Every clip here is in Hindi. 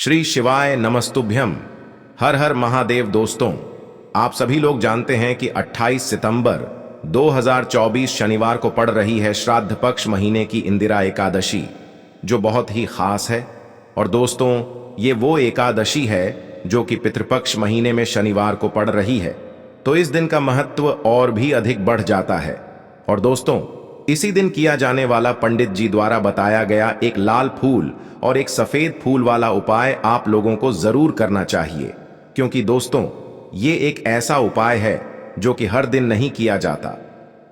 श्री शिवाय नमस्तुभ्यम। हर हर महादेव। दोस्तों, आप सभी लोग जानते हैं कि 28 सितंबर 2024 शनिवार को पड़ रही है श्राद्ध पक्ष महीने की इंदिरा एकादशी, जो बहुत ही खास है। और दोस्तों, ये वो एकादशी है जो कि पितृपक्ष महीने में शनिवार को पड़ रही है, तो इस दिन का महत्व और भी अधिक बढ़ जाता है। और दोस्तों, इसी दिन किया जाने वाला पंडित जी द्वारा बताया गया एक लाल फूल और एक सफेद फूल वाला उपाय आप लोगों को जरूर करना चाहिए, क्योंकि दोस्तों, ये एक ऐसा उपाय है जो कि हर दिन नहीं किया जाता।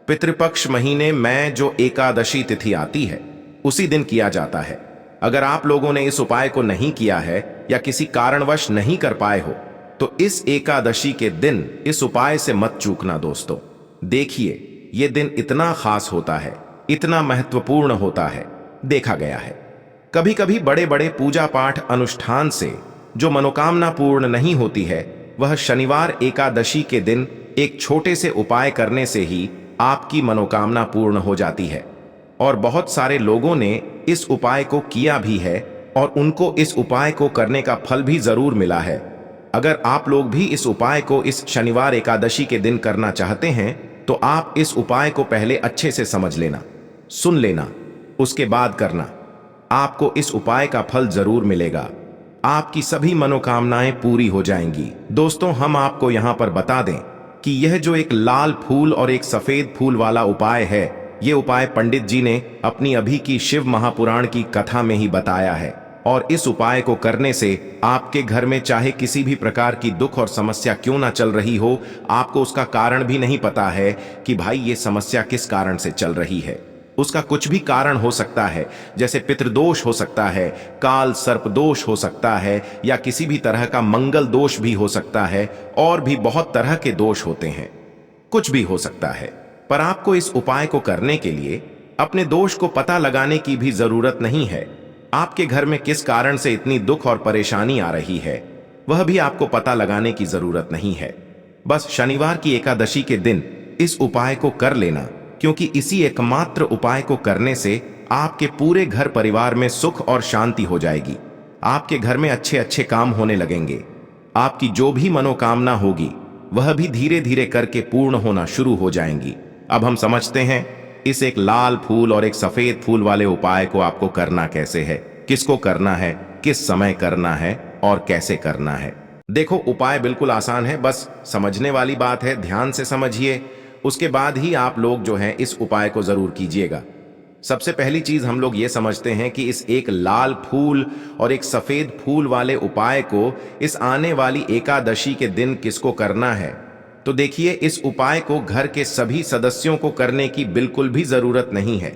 पितृपक्ष महीने में जो एकादशी तिथि आती है उसी दिन किया जाता है। अगर आप लोगों ने इस उपाय को नहीं किया है या किसी कारणवश नहीं कर पाए हो, तो इस एकादशी के दिन इस उपाय से मत चूकना। दोस्तों देखिए, ये दिन इतना खास होता है, इतना महत्वपूर्ण होता है। देखा गया है कभी कभी बड़े बड़े पूजा पाठ अनुष्ठान से जो मनोकामना पूर्ण नहीं होती है, वह शनिवार एकादशी के दिन एक छोटे से उपाय करने से ही आपकी मनोकामना पूर्ण हो जाती है। और बहुत सारे लोगों ने इस उपाय को किया भी है और उनको इस उपाय को करने का फल भी जरूर मिला है। अगर आप लोग भी इस उपाय को इस शनिवार एकादशी के दिन करना चाहते हैं, तो आप इस उपाय को पहले अच्छे से समझ लेना, सुन लेना, उसके बाद करना। आपको इस उपाय का फल जरूर मिलेगा, आपकी सभी मनोकामनाएं पूरी हो जाएंगी। दोस्तों, हम आपको यहां पर बता दें कि यह जो एक लाल फूल और एक सफेद फूल वाला उपाय है, यह उपाय पंडित जी ने अपनी अभी की शिव महापुराण की कथा में ही बताया है। और इस उपाय को करने से आपके घर में चाहे किसी भी प्रकार की दुख और समस्या क्यों ना चल रही हो, आपको उसका कारण भी नहीं पता है कि भाई ये समस्या किस कारण से चल रही है। उसका कुछ भी कारण हो सकता है, जैसे पितृदोष हो सकता है, काल सर्प दोष हो सकता है, या किसी भी तरह का मंगल दोष भी हो सकता है, और भी बहुत तरह के दोष होते हैं, कुछ भी हो सकता है। पर आपको इस उपाय को करने के लिए अपने दोष को पता लगाने की भी जरूरत नहीं है। आपके घर में किस कारण से इतनी दुख और परेशानी आ रही है, वह भी आपको पता लगाने की जरूरत नहीं है। बस शनिवार की एकादशी के दिन इस उपाय को कर लेना, क्योंकि इसी एकमात्र उपाय को करने से आपके पूरे घर परिवार में सुख और शांति हो जाएगी। आपके घर में अच्छे अच्छे काम होने लगेंगे। आपकी जो भी मनोकामना होगी वह भी धीरे धीरे करके पूर्ण होना शुरू हो जाएंगी। अब हम समझते हैं इस एक लाल फूल और एक सफेद फूल वाले उपाय को आपको करना कैसे है, किसको करना है, किस समय करना है और कैसे करना है। देखो, उपाय बिल्कुल आसान है, बस समझने वाली बात है। ध्यान से समझिए, उसके बाद ही आप लोग जो हैं इस उपाय को जरूर कीजिएगा। सबसे पहली चीज हम लोग ये समझते हैं कि इस एक लाल फूल और एक सफेद फूल वाले उपाय को इस आने वाली एकादशी के दिन किसको करना है। तो देखिए, इस उपाय को घर के सभी सदस्यों को करने की बिल्कुल भी जरूरत नहीं है।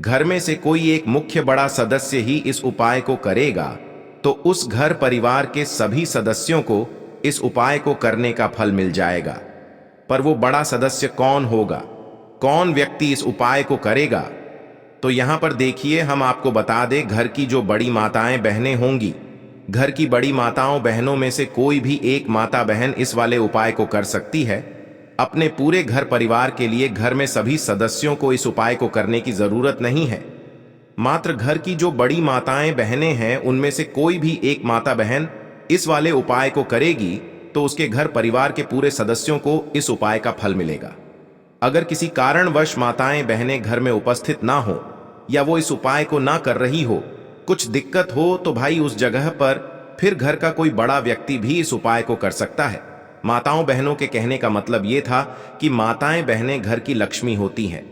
घर में से कोई एक मुख्य बड़ा सदस्य ही इस उपाय को करेगा, तो उस घर परिवार के सभी सदस्यों को इस उपाय को करने का फल मिल जाएगा। पर वो बड़ा सदस्य कौन होगा, कौन व्यक्ति इस उपाय को करेगा, तो यहां पर देखिए, हम आपको बता दें, घर की जो बड़ी माताएं बहनें होंगी, घर की बड़ी माताओं बहनों में से कोई भी एक माता बहन इस वाले उपाय को कर सकती है। अपने पूरे घर परिवार के लिए घर में सभी सदस्यों को इस उपाय को करने की जरूरत नहीं है। मात्र घर की जो बड़ी माताएं बहनें हैं, उनमें से कोई भी एक माता बहन इस वाले उपाय को करेगी, तो उसके घर परिवार के पूरे सदस्यों को इस उपाय का फल मिलेगा। अगर किसी कारणवश माताएं बहनें घर में उपस्थित ना हो, या वो इस उपाय को ना कर रही हो, कुछ दिक्कत हो, तो भाई उस जगह पर फिर घर का कोई बड़ा व्यक्ति भी इस उपाय को कर सकता है। माताओं बहनों के कहने का मतलब ये था कि माताएं बहनें घर की लक्ष्मी होती हैं।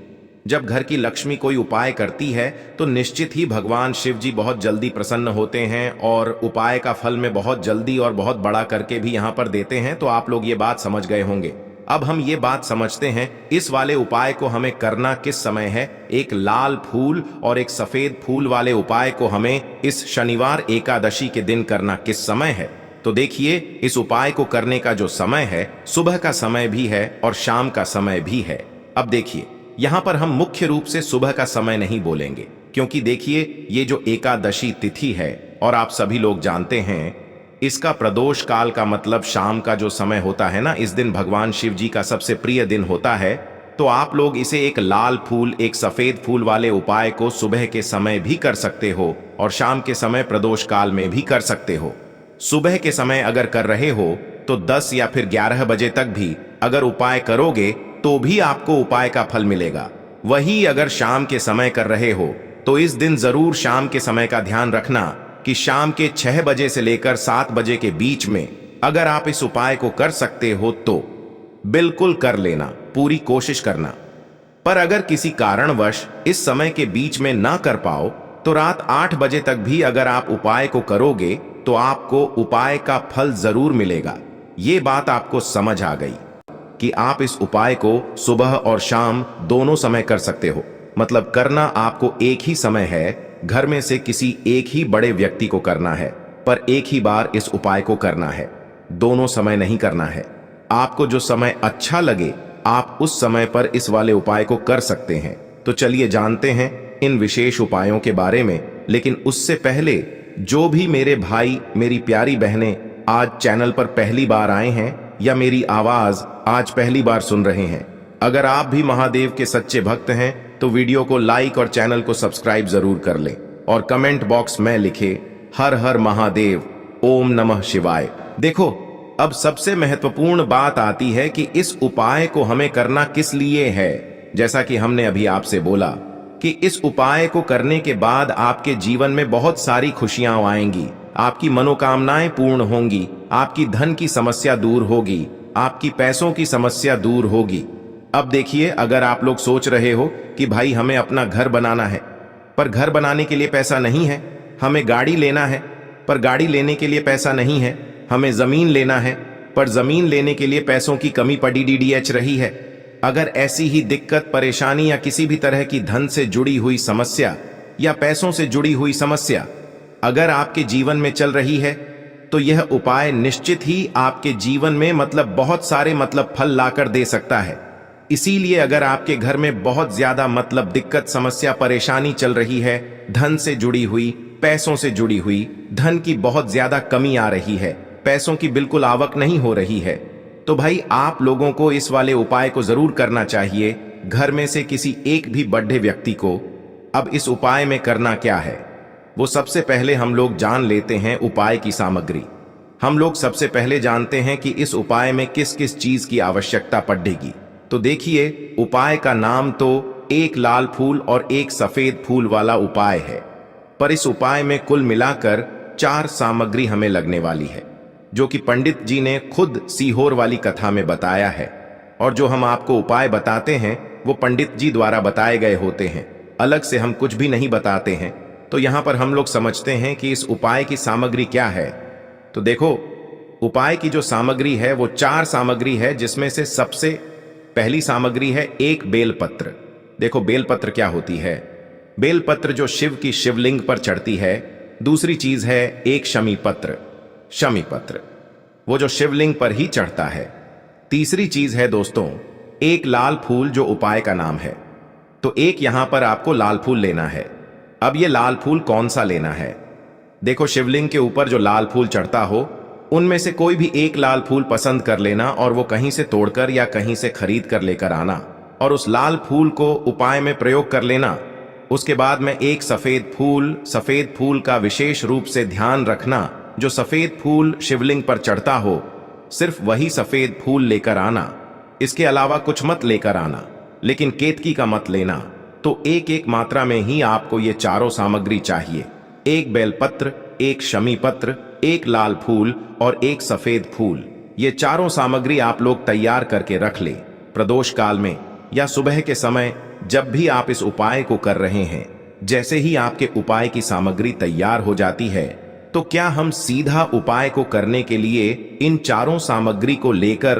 जब घर की लक्ष्मी कोई उपाय करती है, तो निश्चित ही भगवान शिव जी बहुत जल्दी प्रसन्न होते हैं और उपाय का फल में बहुत जल्दी और बहुत बड़ा करके भी यहाँ पर देते हैं। तो आप लोग ये बात समझ गए होंगे। अब हम ये बात समझते हैं इस वाले उपाय को हमें करना किस समय है। एक लाल फूल और एक सफेद फूल वाले उपाय को हमें इस शनिवार एकादशी के दिन करना किस समय है। तो देखिए, इस उपाय को करने का जो समय है, सुबह का समय भी है और शाम का समय भी है। अब देखिए, यहां पर हम मुख्य रूप से सुबह का समय नहीं बोलेंगे, क्योंकि देखिए, ये जो एकादशी तिथि है और आप सभी लोग जानते हैं, इसका प्रदोष काल का मतलब शाम का जो समय होता है ना, इस दिन भगवान शिव जी का सबसे प्रिय दिन होता है। तो आप लोग इसे एक लाल फूल एक सफेद फूल वाले उपाय को सुबह के समय भी कर सकते हो और शाम के समय प्रदोष काल में भी कर सकते हो। सुबह के समय अगर कर रहे हो तो 10 या फिर 11 बजे तक भी अगर उपाय करोगे तो भी आपको उपाय का फल मिलेगा। वही अगर शाम के समय कर रहे हो तो इस दिन जरूर शाम के समय का ध्यान रखना कि शाम के 6 बजे से लेकर 7 बजे के बीच में अगर आप इस उपाय को कर सकते हो तो बिल्कुल कर लेना, पूरी कोशिश करना। पर अगर किसी कारणवश इस समय के बीच में ना कर पाओ तो रात 8 बजे तक भी अगर आप उपाय को करोगे तो आपको उपाय का फल जरूर मिलेगा। ये बात आपको समझ आ गई कि आप इस उपाय को सुबह और शाम दोनों समय कर सकते हो। मतलब करना आपको एक ही समय है, घर में से किसी एक ही बड़े व्यक्ति को करना है, पर एक ही बार इस उपाय को करना है, दोनों समय नहीं करना है। आपको जो समय अच्छा लगे आप उस समय पर इस वाले उपाय को कर सकते हैं। तो चलिए जानते हैं इन विशेष उपायों के बारे में। लेकिन उससे पहले जो भी मेरे भाई मेरी प्यारी बहनें आज चैनल पर पहली बार आए हैं या मेरी आवाज आज पहली बार सुन रहे हैं, अगर आप भी महादेव के सच्चे भक्त हैं तो वीडियो को लाइक और चैनल को सब्सक्राइब जरूर कर लें और कमेंट बॉक्स में लिखे हर हर महादेव, ओम नमः शिवाय। देखो, अब सबसे महत्वपूर्ण बात आती है कि इस उपाय को हमें करना किस लिए है। जैसा कि हमने अभी आपसे बोला कि इस उपाय को करने के बाद आपके जीवन में बहुत सारी खुशियां आएंगी, आपकी मनोकामनाएं पूर्ण होंगी, आपकी धन की समस्या दूर होगी, आपकी पैसों की समस्या दूर होगी। अब देखिए, अगर आप लोग सोच रहे हो कि भाई हमें अपना घर बनाना है पर घर बनाने के लिए पैसा नहीं है, हमें गाड़ी लेना है पर गाड़ी लेने के लिए पैसा नहीं है, हमें जमीन लेना है पर जमीन लेने के लिए पैसों की कमी पड़ी डीडीएच रही है। अगर ऐसी ही दिक्कत, परेशानी या किसी भी तरह की धन से जुड़ी हुई समस्या या पैसों से जुड़ी हुई समस्या अगर आपके जीवन में चल रही है तो यह उपाय निश्चित ही आपके जीवन में बहुत सारे फल लाकर दे सकता है। इसीलिए अगर आपके घर में बहुत ज्यादा दिक्कत, समस्या, परेशानी चल रही है, धन से जुड़ी हुई, पैसों से जुड़ी हुई, धन की बहुत ज्यादा कमी आ रही है, पैसों की बिल्कुल आवक नहीं हो रही है, तो भाई आप लोगों को इस वाले उपाय को जरूर करना चाहिए, घर में से किसी एक भी बड़े व्यक्ति को। अब इस उपाय में करना क्या है, वो सबसे पहले हम लोग जान लेते हैं उपाय की सामग्री। हम लोग सबसे पहले जानते हैं कि इस उपाय में किस किस चीज की आवश्यकता पड़ेगी। तो देखिए, उपाय का नाम तो एक लाल फूल और एक सफेद फूल वाला उपाय है, पर इस उपाय में कुल मिलाकर 4 सामग्री हमें लगने वाली है, जो कि पंडित जी ने खुद सीहोर वाली कथा में बताया है। और जो हम आपको उपाय बताते हैं वो पंडित जी द्वारा बताए गए होते हैं, अलग से हम कुछ भी नहीं बताते हैं। तो यहां पर हम लोग समझते हैं कि इस उपाय की सामग्री क्या है। तो देखो, उपाय की जो सामग्री है वो 4 सामग्री है, जिसमें से सबसे पहली सामग्री है एक बेलपत्र। देखो, बेलपत्र क्या होती है? बेलपत्र जो शिव की शिवलिंग पर चढ़ती है। दूसरी चीज है एक शमी पत्र, शमी पत्र, वो जो शिवलिंग पर ही चढ़ता है। तीसरी चीज है दोस्तों एक लाल फूल, जो उपाय का नाम है। तो एक यहां पर आपको लाल फूल लेना है। अब ये लाल फूल कौन सा लेना है? देखो, शिवलिंग के ऊपर जो लाल फूल चढ़ता हो उनमें से कोई भी एक लाल फूल पसंद कर लेना और वो कहीं से तोड़कर या कहीं से खरीद कर लेकर आना और उस लाल फूल को उपाय में प्रयोग कर लेना। उसके बाद में एक सफेद फूल का विशेष रूप से ध्यान रखना। जो सफेद फूल शिवलिंग पर चढ़ता हो सिर्फ वही सफेद फूल लेकर आना, इसके अलावा कुछ मत लेकर आना, लेकिन केतकी का मत लेना। तो एक एक मात्रा में ही आपको ये चारों सामग्री चाहिए, एक बेलपत्र, एक शमी पत्र, एक लाल फूल और एक सफेद फूल। ये चारों सामग्री आप लोग तैयार करके रख ले। प्रदोष काल में या सुबह के समय जब भी आप इस उपाय को कर रहे हैं, जैसे ही आपके उपाय की सामग्री तैयार हो जाती है तो क्या हम सीधा उपाय को करने के लिए इन चारों सामग्री को लेकर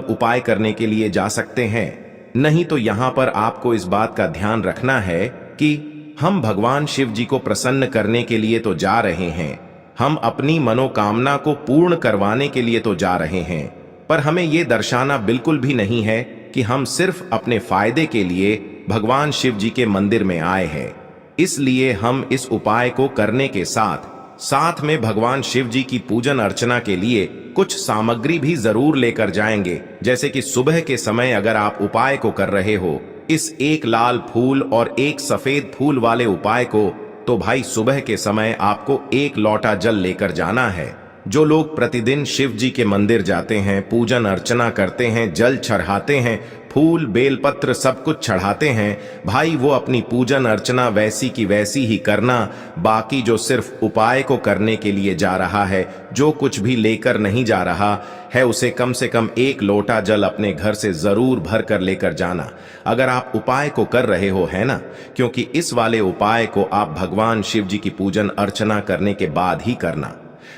उपाय करने के लिए जा सकते हैं? नहीं, तो यहां पर आपको इस बात का ध्यान रखना है कि हम भगवान शिव जी को प्रसन्न करने के लिए तो जा रहे हैं, हम अपनी मनोकामना को पूर्ण करवाने के लिए तो जा रहे हैं, पर हमें यह दर्शाना बिल्कुल भी नहीं है कि हम सिर्फ अपने फायदे के लिए भगवान शिव जी के मंदिर में आए हैं। इसलिए हम इस उपाय को करने के साथ साथ में भगवान शिव जी की पूजन अर्चना के लिए कुछ सामग्री भी जरूर लेकर जाएंगे। जैसे कि सुबह के समय अगर आप उपाय को कर रहे हो, इस एक लाल फूल और एक सफेद फूल वाले उपाय को, तो भाई सुबह के समय आपको एक लोटा जल लेकर जाना है। जो लोग प्रतिदिन शिव जी के मंदिर जाते हैं, पूजन अर्चना करते हैं, जल चढ़ाते हैं, फूल बेलपत्र सब कुछ चढ़ाते हैं, भाई वो अपनी पूजन अर्चना वैसी की वैसी ही करना। बाकी जो सिर्फ उपाय को करने के लिए जा रहा है, जो कुछ भी लेकर नहीं जा रहा है, उसे कम से कम एक लोटा जल अपने घर से जरूर भर कर लेकर जाना। अगर आप उपाय को कर रहे हो, है ना, क्योंकि इस वाले उपाय को आप भगवान शिव जी की पूजन अर्चना करने के बाद ही करना।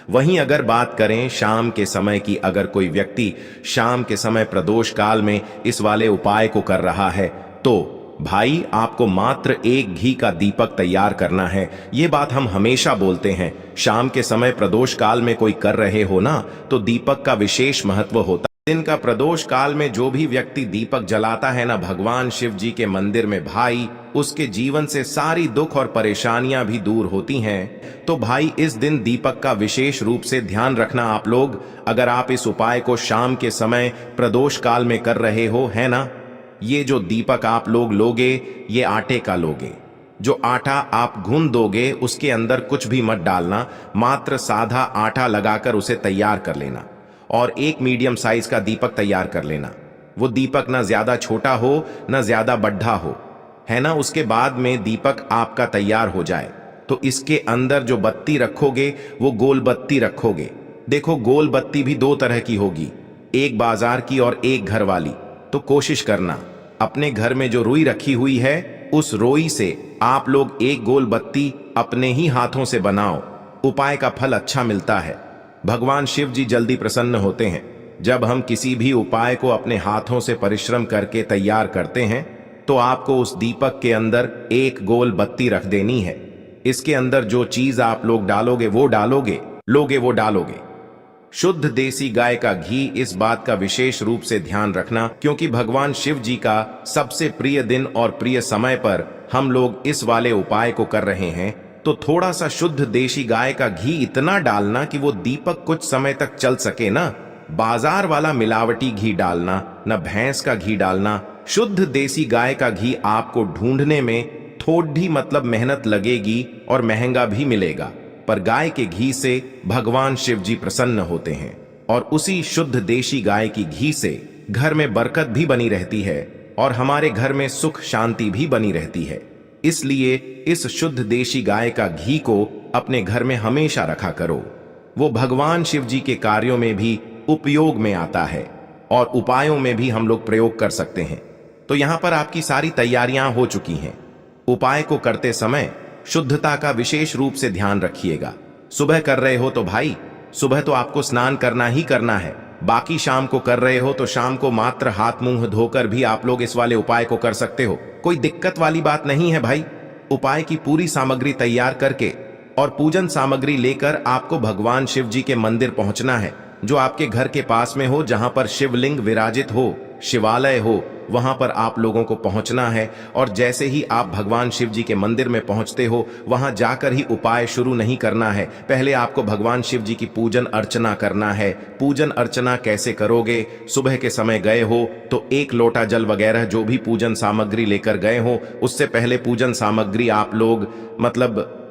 वहीं अगर बात करें शाम के समय की, अगर कोई व्यक्ति शाम के समय प्रदोष काल में इस वाले उपाय को कर रहा है, तो भाई आपको मात्र एक घी का दीपक तैयार करना है। ये बात हम हमेशा बोलते हैं, शाम के समय प्रदोष काल में कोई कर रहे हो ना, तो दीपक का विशेष महत्व होता है। दिन का प्रदोष काल में जो भी व्यक्ति दीपक जलाता है ना भगवान शिव जी के मंदिर में, भाई उसके जीवन से सारी दुख और परेशानियां भी दूर होती हैं। तो भाई इस दिन दीपक का विशेष रूप से ध्यान रखना आप लोग। अगर आप इस उपाय को शाम के समय प्रदोष काल में कर रहे हो, है ना, ये जो दीपक आप लोग लोगे, ये आटे का लोगे। जो आटा आप गूंद दोगे उसके अंदर कुछ भी मत डालना, मात्र सादा आटा लगाकर उसे तैयार कर लेना और एक मीडियम साइज का दीपक तैयार कर लेना। वो दीपक ना ज्यादा छोटा हो ना ज्यादा बड्ढा हो, है ना। उसके बाद में दीपक आपका तैयार हो जाए तो इसके अंदर जो बत्ती रखोगे वो गोल बत्ती रखोगे। देखो गोल बत्ती भी दो तरह की होगी, एक बाजार की और एक घर वाली। तो कोशिश करना अपने घर में जो रुई रखी हुई है, उस रुई से आप लोग एक गोल बत्ती अपने ही हाथों से बनाओ। उपाय का फल अच्छा मिलता है। भगवान शिव जी जल्दी प्रसन्न होते हैं। जब हम किसी भी उपाय को अपने हाथों से परिश्रम करके तैयार करते हैं, तो आपको उस दीपक के अंदर एक गोल बत्ती रख देनी है। इसके अंदर जो चीज आप लोग डालोगे वो डालोगे। शुद्ध देसी गाय का घी, इस बात का विशेष रूप से ध्यान रखना, क्योंकि भगवान शिव जी का सबसे प्रिय दिन और प्रिय समय पर हम लोग इस वाले उपाय को कर रहे हैं। तो थोड़ा सा शुद्ध देशी गाय का घी इतना डालना कि वो दीपक कुछ समय तक चल सके ना। बाजार वाला मिलावटी घी डालना, न भैंस का घी डालना। शुद्ध देसी गाय का घी आपको ढूंढने में थोड़ी मतलब मेहनत लगेगी और महंगा भी मिलेगा, पर गाय के घी से भगवान शिव जी प्रसन्न होते हैं और उसी शुद्ध देशी गाय की घी से घर में बरकत भी बनी रहती है और हमारे घर में सुख शांति भी बनी रहती है। इसलिए इस शुद्ध देशी गाय का घी को अपने घर में हमेशा रखा करो। वो भगवान शिव जी के कार्यों में भी उपयोग में आता है और उपायों में भी हम लोग प्रयोग कर सकते हैं। तो यहां पर आपकी सारी तैयारियां हो चुकी हैं। उपाय को करते समय शुद्धता का विशेष रूप से ध्यान रखिएगा। सुबह कर रहे हो तो भाई सुबह तो आपको स्नान करना ही करना है। बाकी शाम को कर रहे हो तो शाम को मात्र हाथ मुंह धोकर भी आप लोग इस वाले उपाय को कर सकते हो। कोई दिक्कत वाली बात नहीं है भाई। उपाय की पूरी सामग्री तैयार करके और पूजन सामग्री लेकर आपको भगवान शिव जी के मंदिर पहुंचना है, जो आपके घर के पास में हो, जहां पर शिवलिंग विराजित हो, शिवालय हो, वहां पर आप लोगों को पहुंचना है। और जैसे ही आप भगवान शिव जी के मंदिर में पहुंचते हो, वहां जाकर ही उपाय शुरू नहीं करना है। पहले आपको भगवान शिव जी की पूजन अर्चना करना है। पूजन अर्चना कैसे करोगे? सुबह के समय गए हो तो एक लोटा जल वगैरह जो भी पूजन सामग्री लेकर गए हो, उससे पहले पूजन सामग्री आप लोग मतलब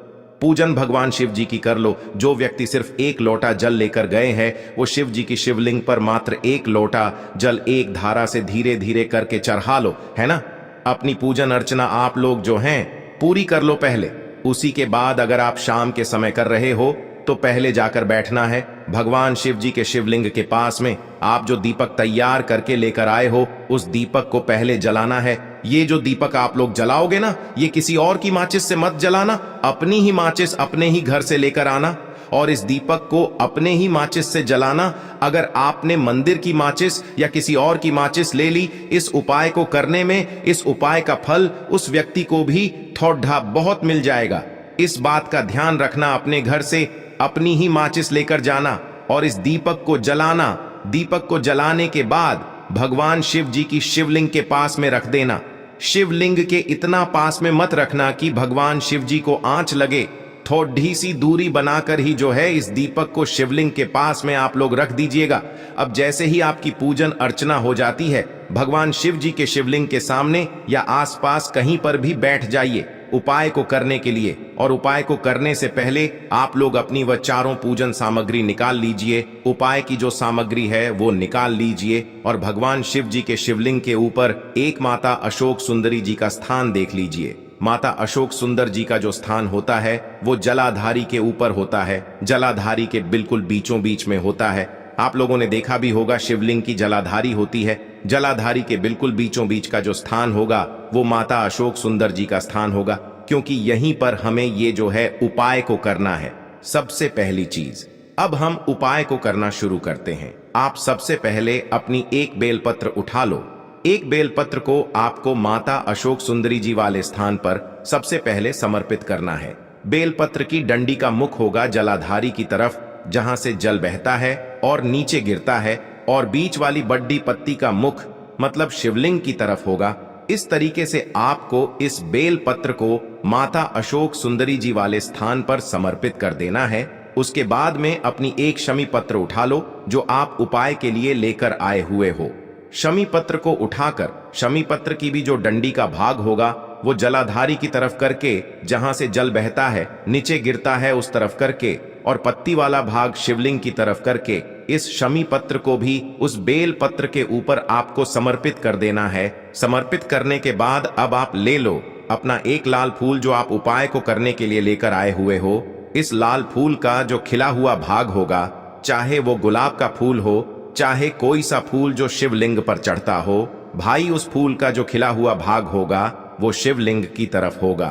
पूजन भगवान शिव जी की कर लो। जो व्यक्ति सिर्फ एक लोटा जल लेकर गए हैं, वो शिव जी की शिवलिंग पर मात्र एक लोटा जल एक धारा से धीरे धीरे करके चढ़ा लो, है ना। अपनी पूजन अर्चना आप लोग जो हैं पूरी कर लो पहले। उसी के बाद अगर आप शाम के समय कर रहे हो तो पहले जाकर बैठना है भगवान शिव जी के शिवलिंग के पास में। आप जो दीपक तैयार करके लेकर आए हो, उस दीपक को पहले जलाना है। ये जो दीपक आप लोग जलाओगे ना, ये किसी और की माचिस से मत जलाना, अपनी ही माचिस अपने ही घर से लेकर आना और इस दीपक को अपने ही माचिस से जलाना। अगर आपने मंदिर की माचिस या किसी और की माचिस ले ली इस उपाय को करने में, इस उपाय का फल उस व्यक्ति को भी थोड़ा बहुत मिल जाएगा। इस बात का ध्यान रखना, अपने घर से अपनी ही माचिस लेकर जाना और इस दीपक को जलाना। दीपक को जलाने के बाद भगवान शिव जी की शिवलिंग के पास में रख देना। शिवलिंग के इतना पास में मत रखना कि भगवान शिव जी को आंच लगे, थोड़ी सी दूरी बनाकर ही जो है इस दीपक को शिवलिंग के पास में आप लोग रख दीजिएगा। अब जैसे ही आपकी पूजन अर्चना हो जाती है, भगवान शिव जी के शिवलिंग के सामने या आसपास कहीं पर भी बैठ जाइए उपाय को करने के लिए। और उपाय को करने से पहले आप लोग अपनी वह चारों पूजन सामग्री निकाल लीजिए। उपाय की जो सामग्री है वो निकाल लीजिए और भगवान शिव जी के शिवलिंग के ऊपर एक माता अशोक सुंदरी जी का स्थान देख लीजिए। माता अशोक सुंदर जी का जो स्थान होता है वो जलाधारी के ऊपर होता है, जलाधारी के बिल्कुल बीचों बीच में होता है। आप लोगों ने देखा भी होगा शिवलिंग की जलाधारी होती है। जलाधारी के बिल्कुल बीचों बीच का जो स्थान होगा वो माता अशोक सुंदर जी का स्थान होगा, क्योंकि यहीं पर हमें ये जो है उपाय को करना है। सबसे पहली चीज, अब हम उपाय को करना शुरू करते हैं। आप सबसे पहले अपनी एक बेलपत्र उठा लो। एक बेलपत्र को आपको माता अशोक सुंदरी जी वाले स्थान पर सबसे पहले समर्पित करना है। बेलपत्र की डंडी का मुख होगा जलाधारी की तरफ, जहां से जल बहता है और नीचे गिरता है, और बीच वाली बड्डी पत्ती का मुख मतलब शिवलिंग की तरफ होगा। इस तरीके से आपको इस बेल पत्र को माता अशोक सुंदरी जी वाले स्थान पर समर्पित कर देना है। उसके बाद में अपनी एक शमी पत्र उठा लो जो आप उपाय के लिए लेकर आए हुए हो। शमी पत्र को उठाकर शमी पत्र की भी जो डंडी का भाग होगा वो जलाधारी की तरफ करके, जहां से जल बहता है नीचे गिरता है उस तरफ करके, और पत्ती वाला भाग शिवलिंग की तरफ करके इस शमी पत्र को भी उस बेल पत्र के ऊपर आपको समर्पित कर देना है। समर्पित करने के बाद अब आप ले लो अपना एक लाल फूल जो आप उपाय को करने के लिए लेकर आए हुए हो। इस लाल फूल का जो खिला हुआ भाग होगा, चाहे वो गुलाब का फूल हो, चाहे कोई सा फूल जो शिवलिंग पर चढ़ता हो, भाई उस फूल का जो खिला हुआ भाग होगा वो शिवलिंग की तरफ होगा।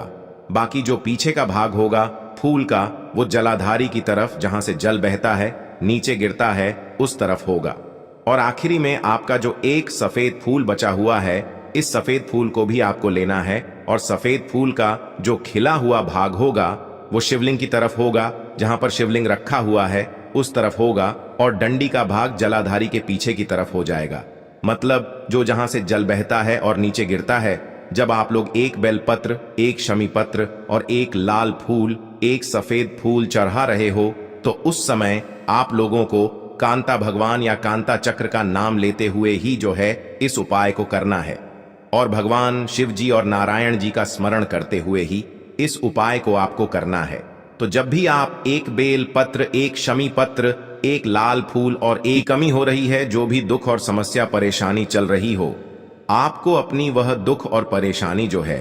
बाकी जो पीछे का भाग होगा फूल का वो जलाधारी की तरफ, जहां से जल बहता है नीचे गिरता है उस तरफ होगा। और आखिरी में आपका जो एक सफेद फूल बचा हुआ है, इस सफेद फूल को भी आपको लेना है और सफेद फूल का जो खिला हुआ भाग होगा वो शिवलिंग की तरफ होगा, जहां पर शिवलिंग रखा हुआ है उस तरफ होगा, और डंडी का भाग जलाधारी के पीछे की तरफ हो जाएगा। मतलब जो जहां से जल बहता है और नीचे गिरता है। जब आप लोग एक बेलपत्र, एक शमी पत्र और एक लाल फूल, एक सफेद फूल चढ़ा रहे हो, तो उस समय आप लोगों को कांता भगवान या कांता चक्र का नाम लेते हुए ही जो है इस उपाय को करना है, और भगवान शिव जी और नारायण जी का स्मरण करते हुए ही इस उपाय को आपको करना है। तो जब भी आप एक बेल पत्र, एक शमी पत्र, एक लाल फूल और एक कमी हो रही है, जो भी दुख और समस्या परेशानी चल रही हो, आपको अपनी वह दुख और परेशानी जो है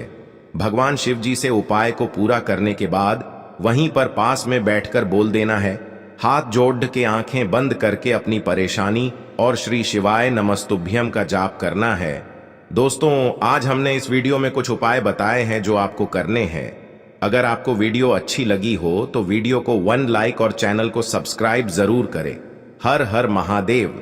भगवान शिव जी से उपाय को पूरा करने के बाद वहीं पर पास में बैठकर बोल देना है। हाथ जोड़ के आंखें बंद करके अपनी परेशानी और श्री शिवाय नमस्तुभ्यम का जाप करना है। दोस्तों, आज हमने इस वीडियो में कुछ उपाय बताए हैं जो आपको करने हैं। अगर आपको वीडियो अच्छी लगी हो तो वीडियो को 1 लाइक और चैनल को सब्सक्राइब जरूर करें। हर हर महादेव।